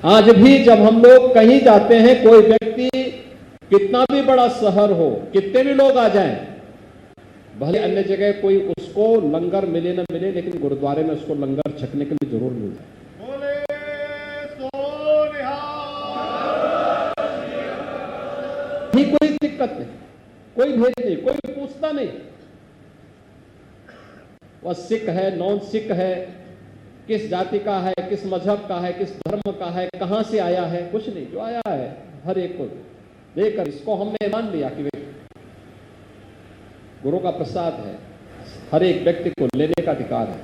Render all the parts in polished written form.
आज भी जब हम लोग कहीं जाते हैं, कोई व्यक्ति कितना भी बड़ा शहर हो, कितने भी लोग आ जाएं, भले अन्य जगह कोई उसको लंगर मिले न मिले, लेकिन गुरुद्वारे में उसको लंगर छकने के लिए जरूर मिल जाए। कोई दिक्कत नहीं, कोई भेद नहीं, कोई पूछता नहीं वह सिख है, नॉन सिख है, किस जाति का है, किस मजहब का है, किस धर्म का है, कहां से आया है, कुछ नहीं। जो आया है हर एक को देकर इसको हमने मान लिया कि गुरु का प्रसाद है, हर एक व्यक्ति को लेने का अधिकार है।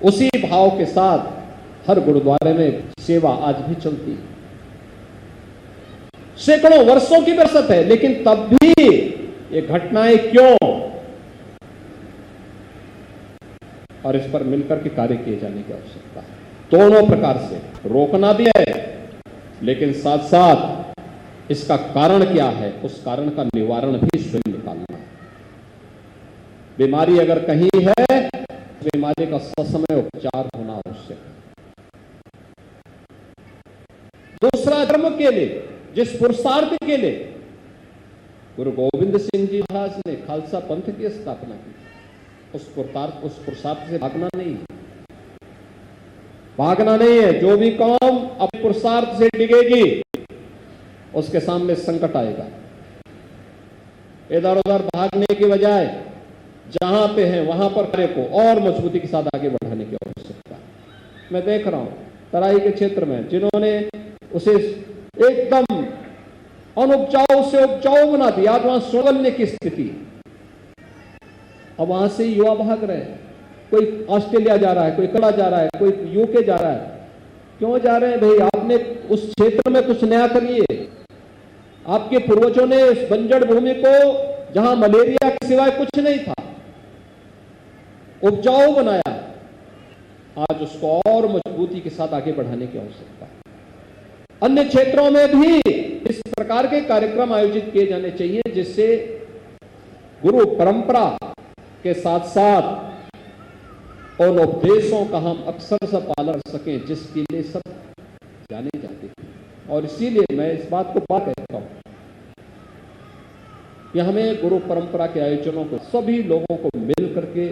उसी भाव के साथ हर गुरुद्वारे में सेवा आज भी चलती है। सैकड़ों वर्षों की विरासत है, लेकिन तब भी ये घटनाएं क्यों, और इस पर मिलकर के कार्य किए जाने की आवश्यकता है। दोनों प्रकार से रोकना भी है, लेकिन साथ साथ इसका कारण क्या है, उस कारण का निवारण भी स्वयं निकालना है। बीमारी अगर कहीं है, बीमारी का ससमय उपचार होना आवश्यक है। दूसरा, धर्म के लिए, जिस पुरुषार्थ के लिए गुरु गोविंद सिंह जी महाराज ने खालसा पंथ की स्थापना की, उस पुरुषार्थ से भागना नहीं है, भागना नहीं है। जो भी कौम अपने पुरुषार्थ से डिगेगी, उसके सामने संकट आएगा। इधर उधर भागने की बजाय जहां पे है वहां पर कार्य को और मजबूती के साथ आगे बढ़ाने की आवश्यकता है। मैं देख रहा हूं तराई के क्षेत्र में जिन्होंने उसे एकदम अनुपजाऊ से उपजाऊ बना दिया, आज वहां सोगलने की स्थिति। अब वहां से युवा भाग रहे हैं, कोई ऑस्ट्रेलिया जा रहा है, कोई कनाडा जा रहा है, कोई यूके जा रहा है। क्यों जा रहे हैं भाई? आपने उस क्षेत्र में कुछ नया करिए। आपके पूर्वजों ने इस बंजर भूमि को, जहां मलेरिया के सिवाय कुछ नहीं था, उपजाऊ बनाया। आज उसको और मजबूती के साथ आगे बढ़ाने की आवश्यकता है। अन्य क्षेत्रों में भी इस प्रकार के कार्यक्रम आयोजित किए जाने चाहिए, जिससे गुरु परंपरा के साथ साथ उन उपदेशों का हम अक्सर से पालन कर सकें, जिसके लिए सब जाने जाते हैं। और इसीलिए मैं इस बात को बात कहता हूं कि हमें गुरु परंपरा के आयोजनों को सभी लोगों को मिल करके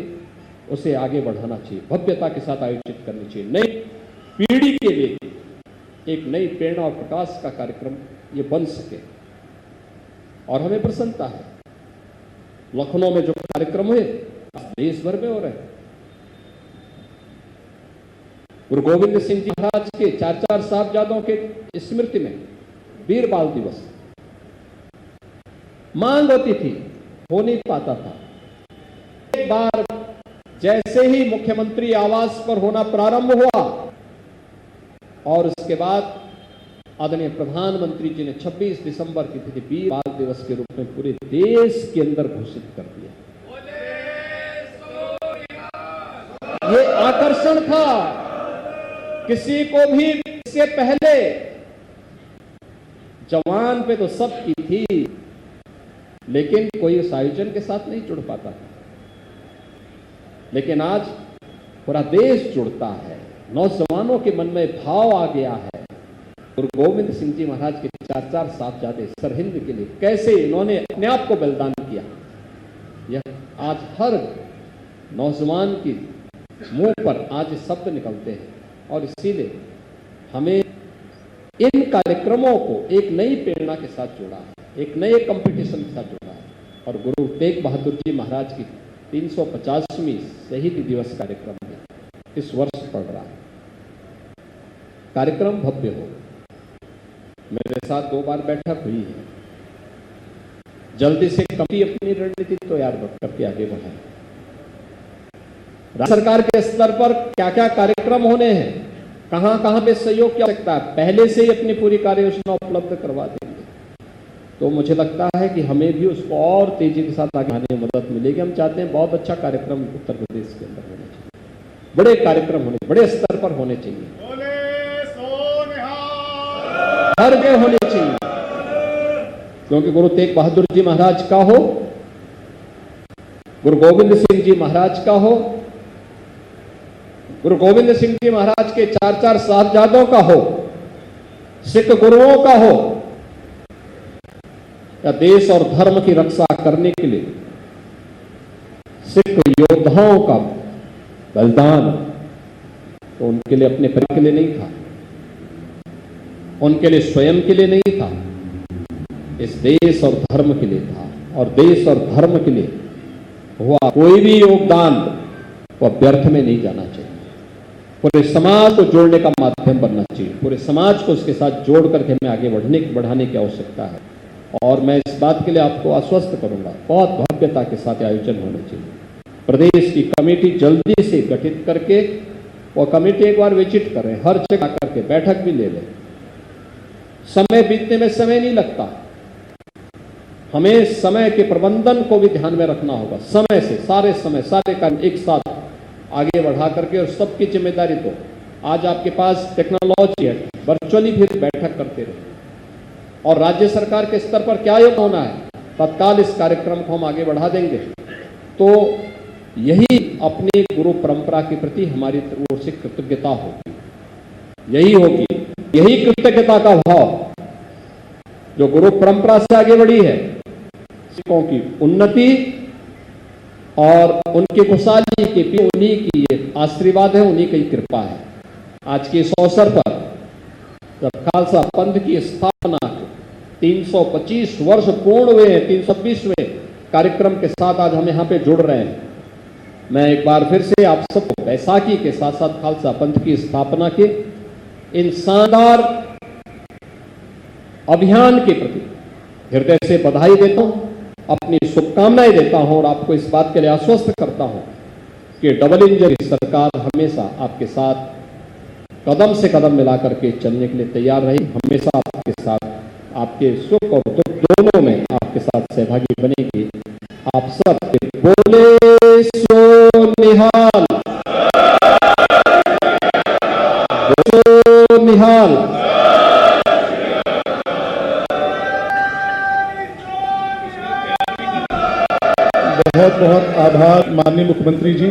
उसे आगे बढ़ाना चाहिए, भव्यता के साथ आयोजित करनी चाहिए। नई पीढ़ी के लिए एक नई प्रेरणा और प्रकाश का कार्यक्रम ये बन सके। और हमें प्रसन्नता है, लखनऊ में जो कार्यक्रम हुए देश भर में हो रहे हैं। गुरु गोविंद सिंह जी महाराज के 4 साहबजादों के स्मृति में वीर बाल दिवस मांग होती थी, हो नहीं पाता था। एक बार जैसे ही मुख्यमंत्री आवास पर होना प्रारंभ हुआ और उसके बाद आदरणीय प्रधानमंत्री जी ने 26 दिसंबर की तिथि वीर बाल दिवस के रूप में पूरे देश के अंदर घोषित कर दिया। ये आकर्षण था, किसी को भी इससे पहले जवान पे तो सबकी थी, लेकिन कोई उस आयोजन के साथ नहीं जुड़ पाता था। लेकिन आज पूरा देश जुड़ता है, नौजवानों के मन में भाव आ गया है। गुरु गोविंद सिंह जी महाराज के 4 साहबजादे सरहिंद के लिए कैसे इन्होंने अपने आप को बलिदान किया, यह आज हर नौजवान की मुंह पर आज शब्द निकलते हैं। और इसीलिए हमें इन कार्यक्रमों को एक नई प्रेरणा के साथ जोड़ा है, एक नए कंपटीशन के साथ जोड़ा है। और गुरु तेग बहादुर जी महाराज की 350वीं शहीदी दिवस कार्यक्रम में इस वर्ष पड़ रहा है। कार्यक्रम भव्य हो। मेरे साथ 2 बार बैठक हुई है। जल्दी से कमेटी अपनी रणनीति तैयार करके आगे बढ़ाए। राज्य सरकार के स्तर पर क्या क्या कार्यक्रम होने हैं, कहां कहां पे सहयोग की आवश्यकता है, पहले से ही अपनी पूरी कार्य योजना उपलब्ध करवा देंगे। तो मुझे लगता है कि हमें भी उसको और तेजी के साथ आगे बढ़ाने में मदद मिलेगी। हम चाहते हैं बहुत अच्छा कार्यक्रम उत्तर प्रदेश के अंदर होना चाहिए, बड़े कार्यक्रम होने, बड़े स्तर पर होने चाहिए, हर जगह होने चाहिए। क्योंकि गुरु तेग बहादुर जी महाराज का हो, गुरु गोविंद सिंह जी महाराज का हो, गुरु गोविंद सिंह जी महाराज के 4 साहबजादों का हो, सिख गुरुओं का हो या देश और धर्म की रक्षा करने के लिए सिख योद्धाओं का बलिदान, तो उनके लिए अपने परिवार के लिए नहीं था, उनके लिए स्वयं के लिए नहीं था, इस देश और धर्म के लिए था। और देश और धर्म के लिए हुआ कोई भी योगदान वह व्यर्थ में नहीं जाना चाहिए। पूरे समाज को जोड़ने का माध्यम बनना चाहिए, पूरे समाज को उसके साथ जोड़ करके हमें आगे बढ़ाने की आवश्यकता है। और मैं इस बात के लिए आपको आश्वस्त करूंगा, बहुत भव्यता के साथ आयोजन होना चाहिए। प्रदेश की कमेटी जल्दी से गठित करके वो कमेटी एक बार विजिट करें, हर जगह करके बैठक भी ले लें। समय बीतने में समय नहीं लगता, हमें समय के प्रबंधन को भी ध्यान में रखना होगा। समय से सारे काम एक साथ आगे बढ़ा करके, और सबकी जिम्मेदारी तो आज आपके पास टेक्नोलॉजी है, वर्चुअली भी बैठक करते रहे। और राज्य सरकार के स्तर पर क्या योग होना है, तत्काल इस कार्यक्रम को हम आगे बढ़ा देंगे। तो यही अपनी गुरु परंपरा के प्रति हमारी ओर से कृतज्ञता होगी, यही होगी, यही कृतज्ञता का भाव जो गुरु परंपरा से आगे बढ़ी है। सिखों की उन्नति और उनके खुशहाली के भी उन्हीं की आशीर्वाद है, उन्हीं की कृपा है। आज के इस अवसर पर जब खालसा पंथ की स्थापना 325 वर्ष पूर्ण हुए हैं, 326वें कार्यक्रम के साथ आज हम यहाँ पे जुड़ रहे हैं। मैं एक बार फिर से आप सबको बैसाखी के साथ साथ खालसा पंथ की स्थापना के इन शानदार अभियान के प्रति हृदय से बधाई देता हूं, अपनी शुभकामनाएं देता हूं और आपको इस बात के लिए आश्वस्त करता हूं कि डबल इंजन की सरकार हमेशा आपके साथ कदम से कदम मिलाकर के चलने के लिए तैयार रही, हमेशा आपके साथ, आपके सुख और दुख दोनों में आपके साथ सहभागी बनेगी। आप सब बोले सो निहाल, सो निहाल। बहुत बहुत आभार माननीय मुख्यमंत्री जी।